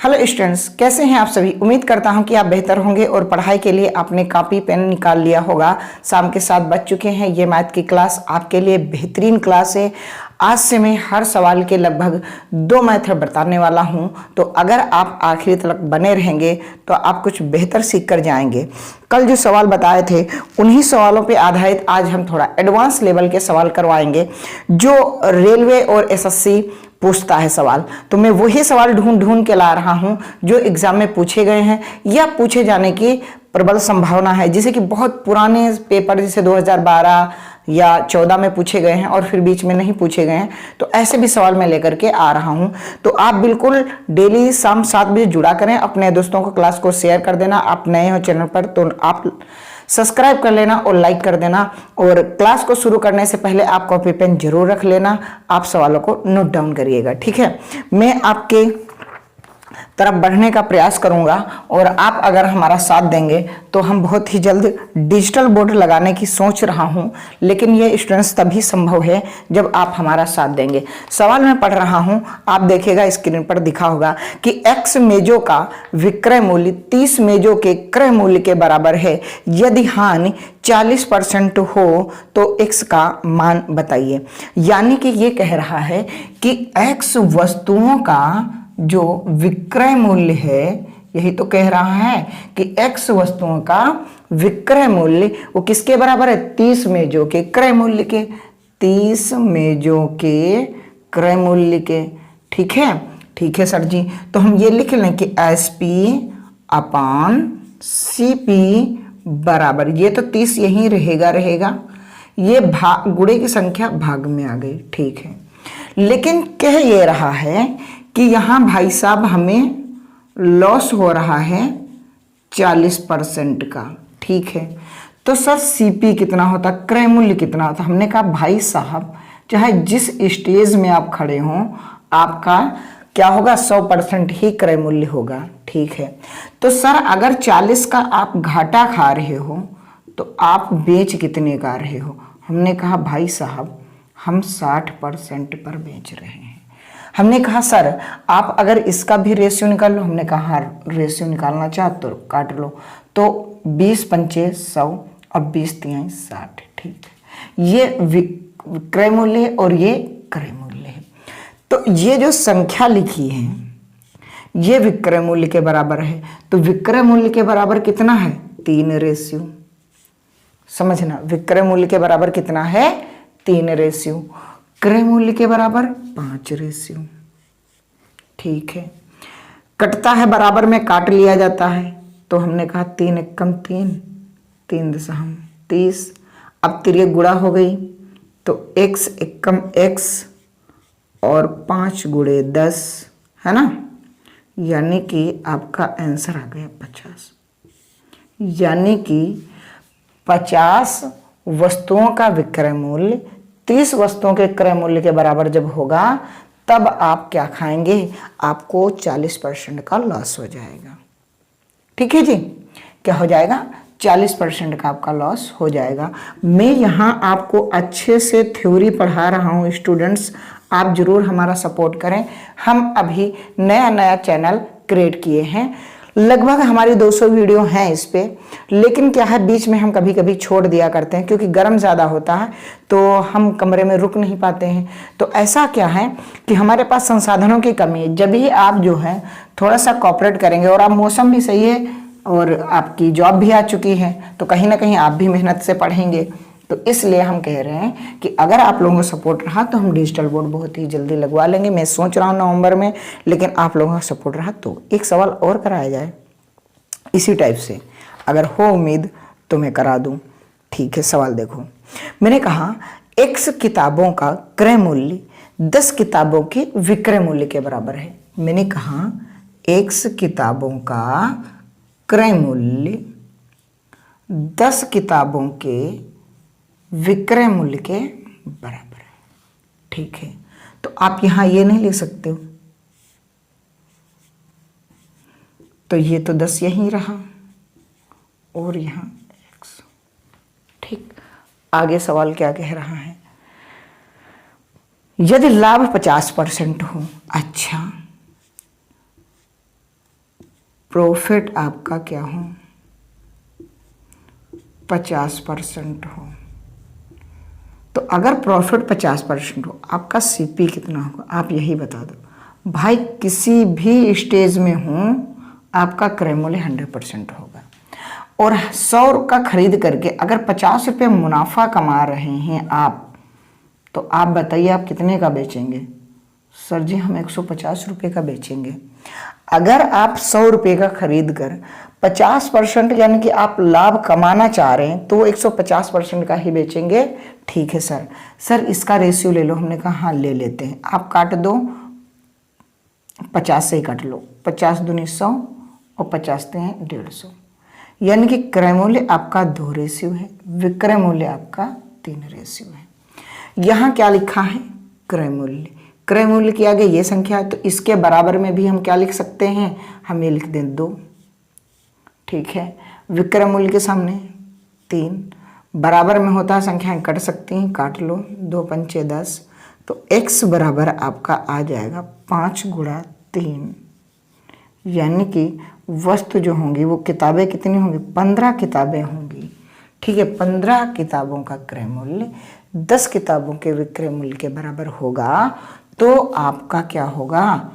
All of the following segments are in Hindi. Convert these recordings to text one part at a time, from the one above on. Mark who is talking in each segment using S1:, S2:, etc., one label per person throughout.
S1: हेलो स्टूडेंट्स, कैसे हैं आप सभी। उम्मीद करता हूं कि आप बेहतर होंगे और पढ़ाई के लिए आपने कॉपी पेन निकाल लिया होगा। शाम के 7 बज चुके हैं। ये मैथ की क्लास आपके लिए बेहतरीन क्लास है। आज से मैं हर सवाल के लगभग 2 मेथड बताने वाला हूं, तो अगर आप आखिरी तक बने रहेंगे तो आप कुछ बेहतर सीख कर जाएंगे। कल जो सवाल बताए थे उन्हीं सवालों पे आधारित आज हम थोड़ा एडवांस लेवल के सवाल करवाएंगे, जो रेलवे और एसएससी पूछता है सवाल। तो मैं वही सवाल ढूंढ ढूंढ के ला रहा हूं जो एग्जाम में पूछे गए हैं या पूछे जाने की प्रबल संभावना है। जैसे कि बहुत पुराने पेपर जैसे 2012 या 14 में पूछे गए हैं और फिर बीच में नहीं पूछे गए हैं, तो ऐसे भी सवाल मैं लेकर के आ रहा हूं। तो आप बिल्कुल डेली शाम 7 बजे जुड़ा करें। अपने दोस्तों को क्लास को शेयर कर देना। आप नए हो चैनल पर तो आप सब्सक्राइब कर लेना और लाइक कर देना। और क्लास को शुरू करने से पहले आप कॉपी पेन जरूर रख लेना। आप सवालों को नोट डाउन करिएगा, ठीक है। मैं आपके तरफ बढ़ने का प्रयास करूंगा और आप अगर हमारा साथ देंगे तो हम बहुत ही जल्द डिजिटल बोर्ड लगाने की सोच रहा हूं। लेकिन ये स्टूडेंट्स तभी संभव है जब आप हमारा साथ देंगे। सवाल मैं पढ़ रहा हूं, आप देखिएगा स्क्रीन पर दिखा होगा कि x मेजों का विक्रय मूल्य 30 मेजों के क्रय मूल्य के बराबर है। यदि हानि 40% हो तो x का मान बताइए। यानी कि ये कह रहा है कि x वस्तुओं का जो विक्रय मूल्य है, यही तो कह रहा है कि x वस्तुओं का विक्रय मूल्य वो किसके बराबर है, 30 मेजों के क्रय मूल्य के। 30 मेजों के क्रय मूल्य के, ठीक है। ठीक है सर जी, तो हम ये लिख लें कि SP अपान CP बराबर, ये तो 30 यहीं रहेगा, ये भाग गुणे की संख्या भाग में आ गई, ठीक है। लेकिन कह ये रहा है कि यहां भाई साहब हमें लॉस हो रहा है 40% का, ठीक है। तो सर सीपी कितना होता, क्रय मूल्य कितना होता। हमने कहा भाई साहब चाहे जिस स्टेज में आप खड़े हों आपका क्या होगा, 100% ही क्रय मूल्य होगा, ठीक है। तो सर अगर 40 का आप घाटा खा रहे हो तो आप बेच कितने का रहे हो। हमने कहा भाई साहब हम 60% पर बेच रहे हैं। हमने कहा सर आप अगर इसका भी रेशियो निकाल लो। हमने कहा हाँ, रेशियो निकालना चाहते तो काट लो। तो 20 पंचे 100 और 20 तिहाई 60, ठीक है। ये विक्रय मूल्य है और ये क्रय मूल्य है। तो ये जो संख्या लिखी है ये विक्रय मूल्य के बराबर है। तो विक्रय मूल्य के बराबर कितना है, 3 रेशियो। समझना, विक्रय मूल्य के बराबर कितना है, 3 रेशियो। क्रय मूल्य के बराबर 5 रेशियो, ठीक है। कटता है बराबर में काट लिया जाता है। तो हमने कहा 3 एकम 3, 3 दशम 30। अब तिर्यक गुणा हो गई तो x एकम x और 5 गुणे 10 है ना, यानी कि आपका आंसर आ गया 50। यानी कि 50 वस्तुओं का विक्रय मूल्य 30 वस्तुओं के क्रय मूल्य के बराबर जब होगा तब आप क्या खाएंगे, आपको 40% का लॉस हो जाएगा, ठीक है जी। क्या हो जाएगा, 40% का आपका लॉस हो जाएगा। मैं यहाँ आपको अच्छे से थ्योरी पढ़ा रहा हूँ स्टूडेंट्स, आप जरूर हमारा सपोर्ट करें। हम अभी नया चैनल क्रिएट किए हैं, लगभग हमारी 200 वीडियो हैं इस पे। लेकिन क्या है, बीच में हम कभी कभी छोड़ दिया करते हैं क्योंकि गर्म ज़्यादा होता है तो हम कमरे में रुक नहीं पाते हैं। तो ऐसा क्या है कि हमारे पास संसाधनों की कमी है। जब भी आप जो है थोड़ा सा कॉपरेट करेंगे और आप मौसम भी सही है और आपकी जॉब भी आ चुकी है तो कहीं ना कहीं आप भी मेहनत से पढ़ेंगे। तो इसलिए हम कह रहे हैं कि अगर आप लोगों का सपोर्ट रहा तो हम डिजिटल बोर्ड बहुत ही जल्दी लगवा लेंगे। मैं सोच रहा हूँ नवंबर में, लेकिन आप लोगों का सपोर्ट रहा तो एक सवाल और कराया जाए इसी टाइप से। अगर हो उम्मीद तो मैं करा दूं, ठीक है। सवाल देखो, मैंने कहा x किताबों का क्रय मूल्य 10 किताबों के विक्रय मूल्य के बराबर है। मैंने कहा x किताबों का क्रय मूल्य 10 किताबों के विक्रय मूल्य के बराबर है, ठीक है। तो आप यहां ये नहीं लिख सकते हो, तो ये तो 10 यहीं रहा और यहां x, ठीक। आगे सवाल क्या कह रहा है, यदि लाभ 50% हो। अच्छा, प्रॉफिट आपका क्या हो, 50% हो। तो अगर प्रॉफिट 50% हो, आपका सीपी कितना होगा आप यही बता दो भाई। किसी भी स्टेज में हो आपका क्रय मूल्य 100% होगा। और 100 का खरीद करके अगर 50 रुपये मुनाफा कमा रहे हैं आप, तो आप बताइए आप कितने का बेचेंगे? सर जी हम 150 रुपये का बेचेंगे। अगर आप 100 रुपये का खरीद कर 50% यानी कि आप लाभ कमाना चाह रहे हैं, तो 150% का ही बेचेंगे। ठीक है सर, सर इसका रेशियो ले लो। हमने कहा हाँ ले लेते हैं। आप काट दो, 50 से ही काट लो, 50 दूनी 100 और 50 ते हैं 150, यानी कि क्रय मूल्य आपका 2 रेशियो है, विक्रय मूल्य आपका 3 रेशियो है। यहाँ क्या लिखा है? क्रय मूल्य। क्रय मूल्य के आगे ये संख्या है, तो इसके बराबर में भी हम क्या लिख सकते हैं? हम ये लिख दें 2। ठीक है, विक्रय मूल्य के सामने 3, बराबर में होता है संख्याएं कट सकती हैं, काट लो, 2 पंचे 10। तो x बराबर आपका आ जाएगा 5 गुणा 3, यानी कि वस्तु जो होंगी वो किताबें कितनी होंगी? 15 किताबें होंगी। ठीक है, 15 किताबों का क्रय मूल्य 10 किताबों के विक्रय मूल्य के बराबर होगा, तो आपका क्या होगा?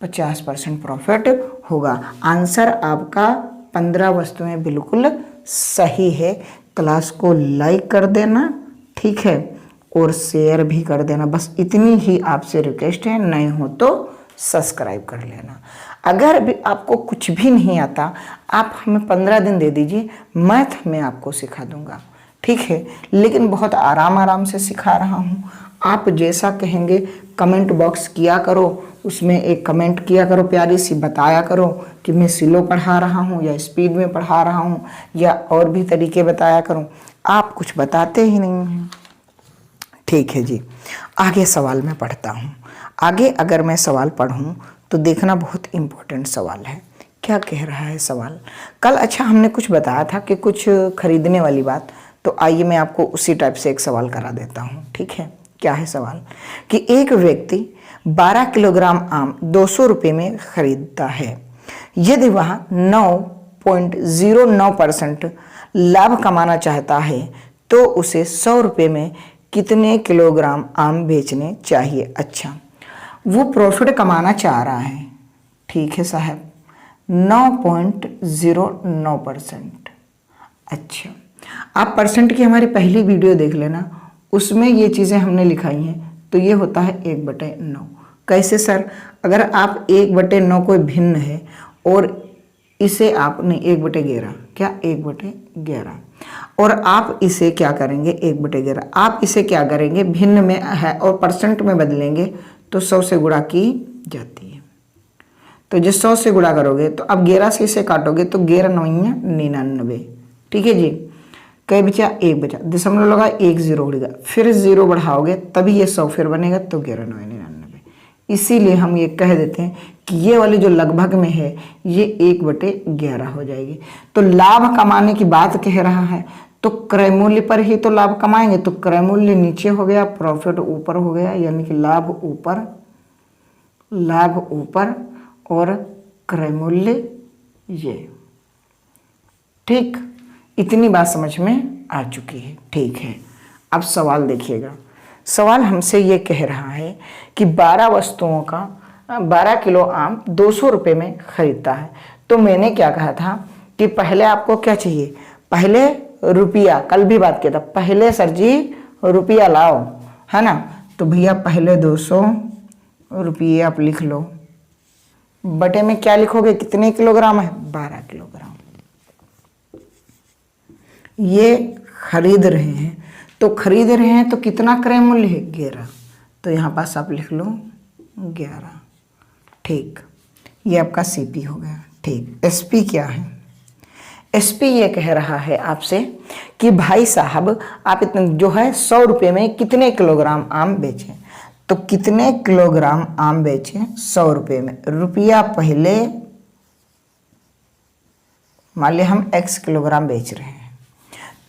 S1: 50% प्रॉफिट होगा। आंसर आपका 15 वस्तुएं बिल्कुल सही है। क्लास को लाइक कर देना, ठीक है, और शेयर भी कर देना। बस इतनी ही आपसे रिक्वेस्ट है, नए हो तो सब्सक्राइब कर लेना। अगर भी आपको कुछ भी नहीं आता, आप हमें 15 दिन दे दीजिए, मैथ मैं आपको सिखा दूंगा। ठीक है, लेकिन बहुत आराम से सिखा रहा हूँ। आप जैसा कहेंगे कमेंट बॉक्स किया करो, उसमें एक कमेंट किया करो, प्यारी सी बताया करो कि मैं स्लो पढ़ा रहा हूँ या स्पीड में पढ़ा रहा हूँ, या और भी तरीके बताया करूँ। आप कुछ बताते ही नहीं हैं। ठीक है जी, आगे सवाल मैं पढ़ता हूँ। आगे अगर मैं सवाल पढ़ूँ तो देखना बहुत इम्पोर्टेंट सवाल है। क्या कह रहा है सवाल? कल अच्छा हमने कुछ बताया था कि कुछ खरीदने वाली बात, तो आइए मैं आपको उसी टाइप से एक सवाल करा देता हूँ। ठीक है, क्या है सवाल? कि एक व्यक्ति 12 किलोग्राम आम 200 रुपये में खरीदता है। यदि वह 9.09% लाभ कमाना चाहता है, तो उसे 100 रुपये में कितने किलोग्राम आम बेचने चाहिए? अच्छा, वो प्रॉफिट कमाना चाह रहा है। ठीक है साहब, 9.09%। अच्छा, आप परसेंट की हमारी पहली वीडियो देख लेना, उसमें ये चीज़ें हमने लिखाई हैं। तो ये होता है 1/9। कैसे सर? अगर आप 1/9 कोई भिन्न है और इसे आपने 1/11, क्या 1/11, और आप इसे क्या करेंगे? 1/11, आप इसे क्या करेंगे? भिन्न में है और परसेंट में बदलेंगे, तो 100 से गुणा की जाती है। तो जो 100 से गुणा करोगे तो अब 11 से इसे काटोगे तो 11 9 99। ठीक है जी, कई बचा? 1 बचा, दशमलव लगा, 1 0 उड़ेगा, फिर 0 बढ़ाओगे तभी ये 100 फिर बनेगा, तो 11 9 99। इसीलिए हम ये कह देते हैं कि ये वाली जो लगभग में है ये 1/11 हो जाएगी। तो लाभ कमाने की बात कह रहा है, तो क्रय मूल्य पर ही तो लाभ कमाएंगे। तो क्रय मूल्य नीचे हो गया, प्रॉफिट ऊपर हो गया, यानी कि लाभ ऊपर और क्रय मूल्य ये। ठीक, इतनी बात समझ में आ चुकी है। ठीक है, अब सवाल देखिएगा। सवाल हमसे ये कह रहा है कि 12 वस्तुओं का 12 किलो आम 200 रुपये में खरीदता है। तो मैंने क्या कहा था कि पहले आपको क्या चाहिए? पहले रुपया, कल भी बात किया था, पहले सर जी रुपया लाओ, है ना। तो भैया पहले 200 रुपये आप लिख लो, बटे में क्या लिखोगे? कितने किलोग्राम है? 12 किलोग्राम। ये खरीद रहे हैं, तो खरीद रहे हैं तो कितना क्रय मूल्य है? 11। तो यहाँ पास आप लिख लो 11। ठीक, ये आपका सीपी हो गया। ठीक, एसपी क्या है? एसपी ये कह रहा है आपसे कि भाई साहब आप इतने जो है 100 रुपये में कितने किलोग्राम आम बेचें। तो कितने किलोग्राम आम बेचें 100 रुपये में? रुपया पहले, मान लिया हम x किलोग्राम बेच रहे हैं,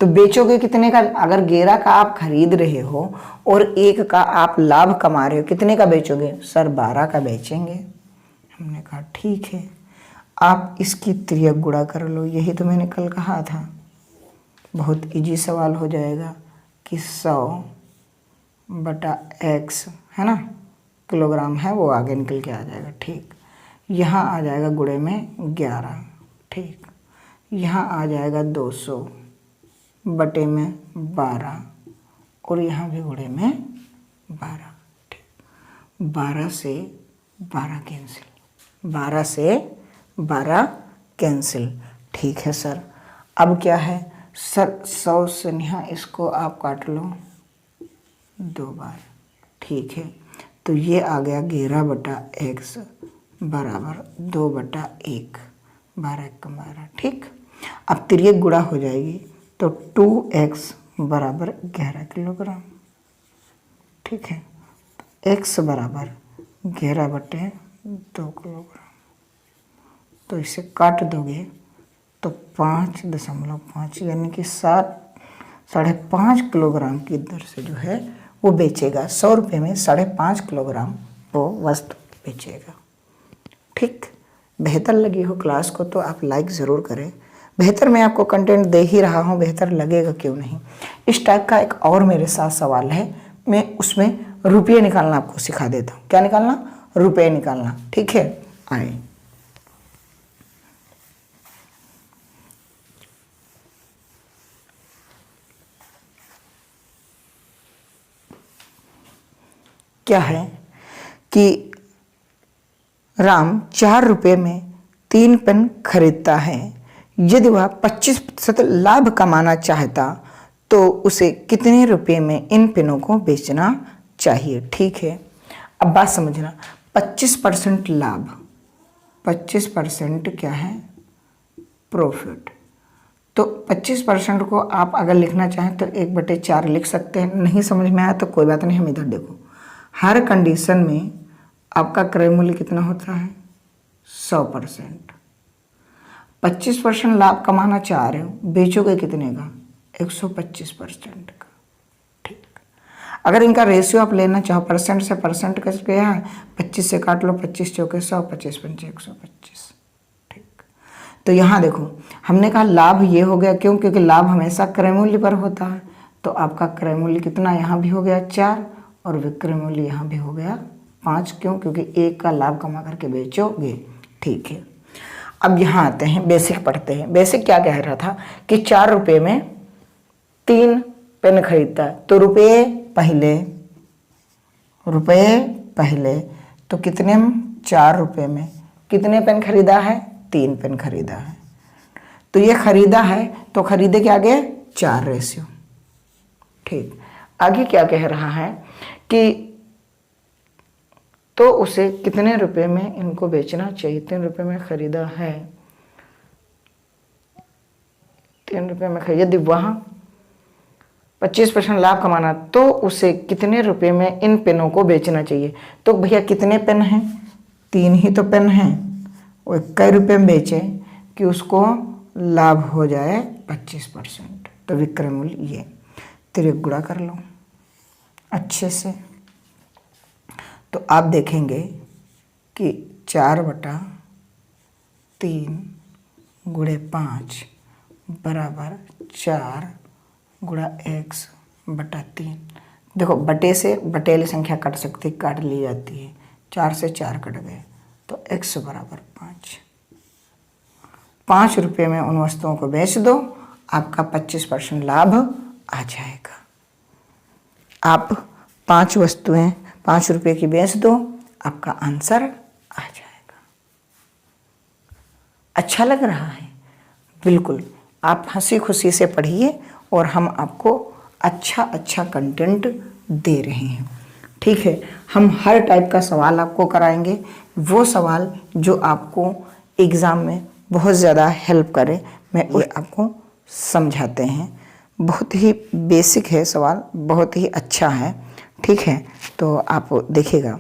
S1: तो बेचोगे कितने का? अगर 11 का आप खरीद रहे हो और 1 का आप लाभ कमा रहे हो, कितने का बेचोगे? सर 12 का बेचेंगे। हमने कहा ठीक है। आप इसकी तिर्यक गुणा कर लो। यही तो मैंने कल कहा था, बहुत इजी सवाल हो जाएगा कि 100/x है ना, किलोग्राम है, वो आगे निकल के आ जाएगा। ठीक, यहाँ आ जाएगा गुणे में 11। ठीक, यहाँ आ जाएगा 200/12 और यहाँ भी गुणे में 12। ठीक, 12 से 12 कैंसिल, 12 से 12 कैंसिल। ठीक है सर। अब क्या है सर, 100 से यहाँ इसको आप काट लो 2 बार। ठीक है, तो ये आ गया 11/x बराबर 2/1, 12 × 12। ठीक, अब तिर्यक गुणा हो जाएगी तो 2x बराबर 11 किलोग्राम। ठीक है, x बराबर 11/2 किलोग्राम। तो इसे काट दोगे तो 5.5 यानी कि 5.5 किलोग्राम की दर से जो है वो बेचेगा। 100 रुपये में 5.5 किलोग्राम वो वस्तु बेचेगा। ठीक, बेहतर लगी हो क्लास को तो आप लाइक ज़रूर करें। बेहतर मैं आपको कंटेंट दे ही रहा हूँ, बेहतर लगेगा क्यों नहीं। इस टाइप का एक और मेरे साथ सवाल है, मैं उसमें रुपये निकालना आपको सिखा देता हूँ। क्या निकालना? रुपये निकालना। ठीक है, आए। क्या है कि राम 4 रुपये में 3 पेन खरीदता है। यदि वह 25% लाभ कमाना चाहता तो उसे कितने रुपए में इन पेनों को बेचना चाहिए? ठीक है, अब बात समझना। 25% लाभ, 25% क्या है? प्रॉफिट। तो 25% को आप अगर लिखना चाहें तो 1/4 लिख सकते हैं। नहीं समझ में आया तो कोई बात नहीं, हम इधर देखो। हर कंडीशन में आपका क्रय मूल्य कितना होता है? 100%। 25% लाभ कमाना चाह रहे हो, बेचोगे कितने का? 125% का। ठीक, अगर इनका रेशियो आप लेना चाहो परसेंट से, परसेंट कैसे क्या है? 25 से काट लो, 25 चौके 100, 25 पंचे 125। ठीक, तो यहाँ देखो हमने कहा लाभ ये हो गया, क्यों? क्योंकि लाभ हमेशा क्रय मूल्य पर होता है। तो आपका क्रय मूल्य कितना यहाँ भी हो गया 4 और विक्रय मूल्य यहाँ भी हो गया 5। क्यों? क्योंकि 1 का लाभ कमा करके बेचोगे। ठीक है, अब यहाँ आते हैं, बेसिक पढ़ते हैं। बेसिक क्या कह रहा था कि 4 रुपये में 3 पेन खरीदता है। तो रुपये पहले तो कितने में? 4 रुपये में कितने पेन खरीदा है? 3 पेन खरीदा है। तो ये खरीदा है तो खरीदे के आगे 4 रेशियो। ठीक, आगे क्या कह रहा है कि तो उसे कितने रुपए में इनको बेचना चाहिए? 3 रुपये में खरीदा है, 3 रुपये में खरीदा। यदि वहाँ 25% लाभ कमाना तो उसे कितने रुपए में इन पेनों को बेचना चाहिए? तो भैया कितने पेन हैं? 3 ही तो पेन हैं। वो कई रुपये में बेचे कि उसको लाभ हो जाए 25%। तो विक्रय मूल्य ये तिर्यक गुणा कर लो अच्छे से। तो आप देखेंगे कि 4/3 गुणे 5 बराबर 4 गुणा x/3। देखो बटे से बटेली संख्या कट सकती, काट ली जाती है। 4 से 4 कट गए तो x बराबर 5। 5 रुपये में उन वस्तुओं को बेच दो, आपका 25% लाभ आ जाएगा। आप 5 वस्तुएं 5 रुपये की बेच दो, आपका आंसर आ जाएगा। अच्छा लग रहा है? बिल्कुल, आप हंसी खुशी से पढ़िए और हम आपको अच्छा कंटेंट दे रहे हैं। ठीक है, हम हर टाइप का सवाल आपको कराएंगे, वो सवाल जो आपको एग्ज़ाम में बहुत ज़्यादा हेल्प करे, मैं वो आपको समझाते हैं। बहुत ही बेसिक है सवाल, बहुत ही अच्छा है। ठीक है, तो आप देखिएगा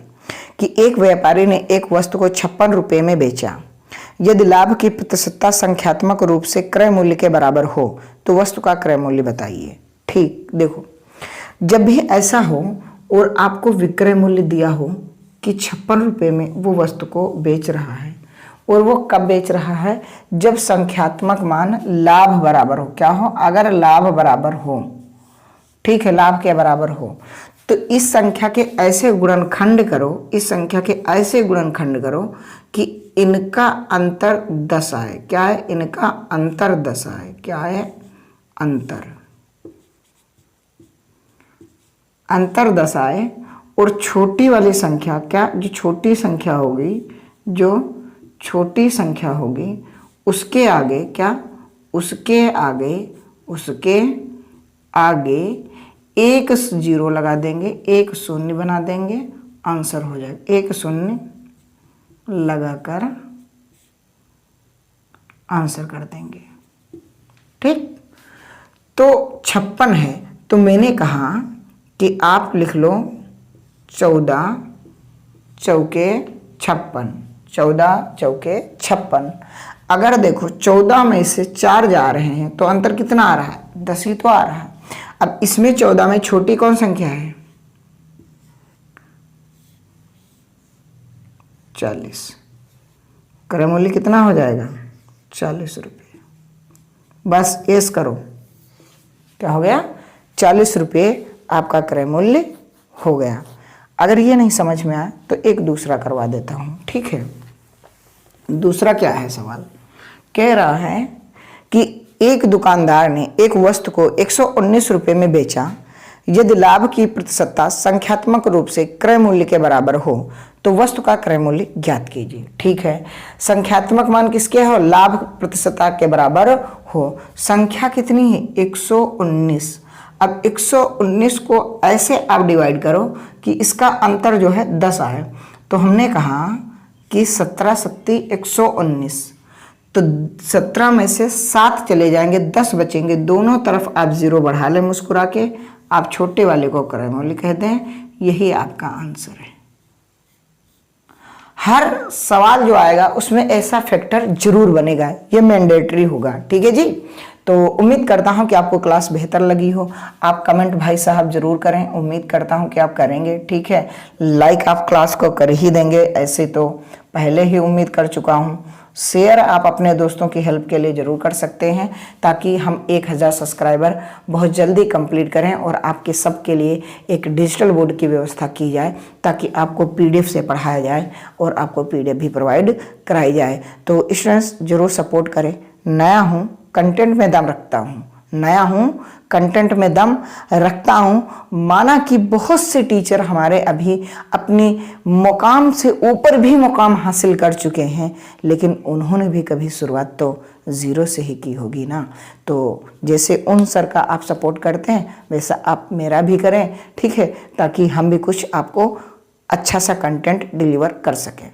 S1: कि एक व्यापारी ने एक वस्तु को 56 रुपये में बेचा। यदि लाभ की प्रतिशतता संख्यात्मक रूप से क्रय मूल्य के बराबर हो तो वस्तु का क्रय मूल्य बताइए। ठीक, देखो जब भी ऐसा हो और आपको विक्रय मूल्य दिया हो कि 56 रुपये में वो वस्तु को बेच रहा है और वो कब बेच रहा है? जब संख्यात्मक मान लाभ बराबर हो। क्या हो? अगर लाभ बराबर हो, ठीक है, लाभ के बराबर हो, तो इस संख्या के ऐसे गुणनखंड करो, इस संख्या के ऐसे गुणनखंड करो कि इनका अंतर 10 आए। क्या है? इनका अंतर 10 आए। क्या है? अंतर 10 आए। और छोटी वाली संख्या, क्या, जो छोटी संख्या होगी, जो छोटी संख्या होगी उसके आगे, क्या, उसके आगे एक 0 लगा देंगे, एक 0 बना देंगे, आंसर हो जाएगा। एक 0 लगाकर आंसर कर देंगे। ठीक, तो 56 है, तो मैंने कहा कि आप लिख लो 14 चौके 56, 14 चौके 56। अगर देखो 14 में से 4 जा रहे हैं तो अंतर कितना आ रहा है? 10 ही तो आ रहा है। अब इसमें 14 में छोटी कौन संख्या है? 40। क्रय मूल्य कितना हो जाएगा? 40 रुपये। बस ऐस करो, क्या हो गया? 40 रुपये आपका क्रय मूल्य हो गया। अगर ये नहीं समझ में आए तो एक दूसरा करवा देता हूँ, ठीक है। दूसरा क्या है सवाल? कह रहा है कि एक दुकानदार ने एक वस्तु को 119 रुपये में बेचा। यदि लाभ की प्रतिशतता संख्यात्मक रूप से क्रय मूल्य के बराबर हो तो वस्तु का क्रय मूल्य ज्ञात कीजिए। ठीक है, संख्यात्मक मान किसके हो? लाभ प्रतिशतता के बराबर हो। संख्या कितनी है? 119। अब 119 को ऐसे आप डिवाइड करो कि इसका अंतर जो है 10 आए। तो हमने कहा कि 17 सत्ती 119, तो 17 में से 7 चले जाएंगे, 10 बचेंगे। दोनों तरफ आप 0 बढ़ा लें मुस्कुरा के, आप छोटे वाले को क्रय मूल्य कहते हैं। यही आपका आंसर है। हर सवाल जो आएगा उसमें ऐसा फैक्टर जरूर बनेगा, ये मैंडेटरी होगा। ठीक है जी, तो उम्मीद करता हूं कि आपको क्लास बेहतर लगी हो। आप कमेंट भाई साहब जरूर करें, उम्मीद करता हूं कि आप करेंगे। ठीक है, लाइक आप क्लास को कर ही देंगे, ऐसे तो पहले ही उम्मीद कर चुका हूं। शेयर आप अपने दोस्तों की हेल्प के लिए ज़रूर कर सकते हैं, ताकि हम 1000 सब्सक्राइबर बहुत जल्दी कंप्लीट करें और आपके सबके लिए एक डिजिटल बोर्ड की व्यवस्था की जाए, ताकि आपको PDF से पढ़ाया जाए और आपको PDF भी प्रोवाइड कराई जाए। तो स्टूडेंट्स ज़रूर सपोर्ट करें। नया हूँ, कंटेंट में दम रखता हूँ, नया हूँ, कंटेंट में दम रखता हूँ। माना कि बहुत से टीचर हमारे अभी अपनी मुकाम से ऊपर भी मुकाम हासिल कर चुके हैं, लेकिन उन्होंने भी कभी शुरुआत तो 0 से ही की होगी ना। तो जैसे उन सर का आप सपोर्ट करते हैं वैसा आप मेरा भी करें, ठीक है, ताकि हम भी कुछ आपको अच्छा सा कंटेंट डिलीवर कर सकें।